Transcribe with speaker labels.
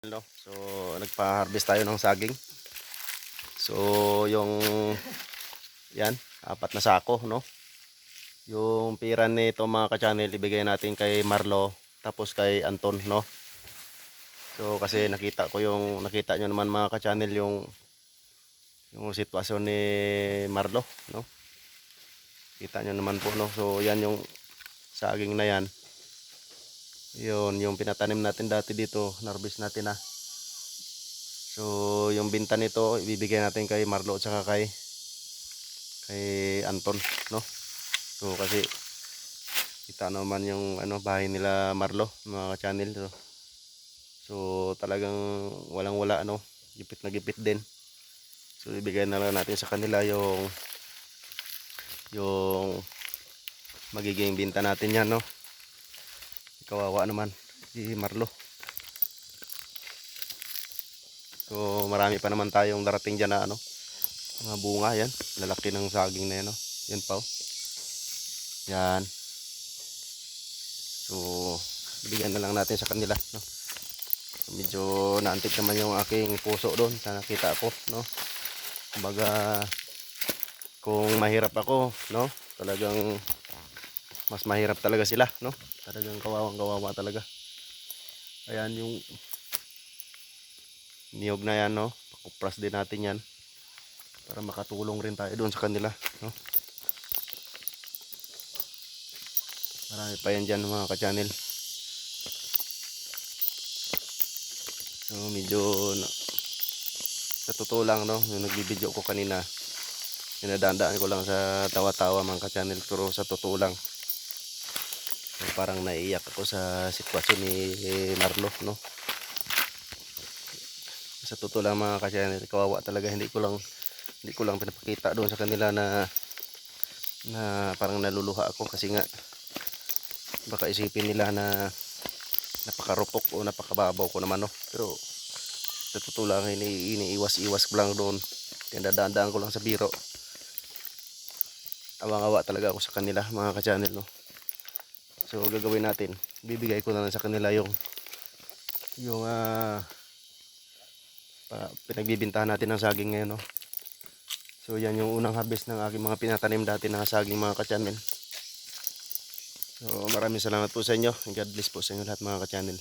Speaker 1: No? So nagpa-harvest tayo ng saging. So yung yan, 4 na sako, no? Yung pira nito mga ka-channel, ibigay natin kay Marlo tapos kay Anton, no? So kasi nakita nyo naman mga ka-channel yung sitwasyon ni Marlo, no? Kita nyo naman po, no? So yan yung saging na yan. Yun, yung pinatanim natin dati dito, harvest natin na. So yung binta nito ibibigay natin kay Marlo at saka kay Anton, no? So kasi kita naman yung bahay nila Marlo mga channel. So talagang walang-wala, gipit na gipit din. So ibigay na lang natin sa kanila yung magiging binta natin yan, no? Kawawa naman si Marlo. So marami pa naman tayong darating dyan na mga bunga. Yan, lalaki ng saging na yan, no? Yan pa, oh. Yan. So bigyan na lang natin sa kanila, no? Medyo naantik naman yung aking puso doon sa nakita ko, no? Kumbaga kung mahirap ako, no? Talagang mas mahirap talaga sila, no? Talagang kawawang-kawawa talaga. Ayan yung niyog na yan, no? Pakupras din natin yan para makatulong rin tayo doon sa kanila, no? Marami pa yan dyan mga ka-channel. So medyo sa totoo lang, no, yung nagbibideo ko kanina, dinadandaan ko lang sa tawa-tawa mga ka-channel, pero sa totoo lang, so, parang naiiyak ako sa sitwasyon ni Marlo, no? Sa totoo lang mga ka-channel, kawawa talaga. Hindi ko lang pinapakita doon sa kanila na parang naluluha ako kasi nga baka isipin nila na napakarupok o napakababaw ko naman, no? Pero sa totoo lang, iniiwas-iwas ko lang doon. Dadaan-daan ko lang sa biro. Awang-awa talaga ako sa kanila mga ka-channel, no? So gagawin natin, bibigay ko na lang sa kanila yung pinagbibintahan natin ng saging ngayon, no? So yan yung unang harvest ng aking mga pinatanim dati na saging mga ka-channel. So maraming salamat po sa inyo. God bless po sa inyo lahat mga ka-channel.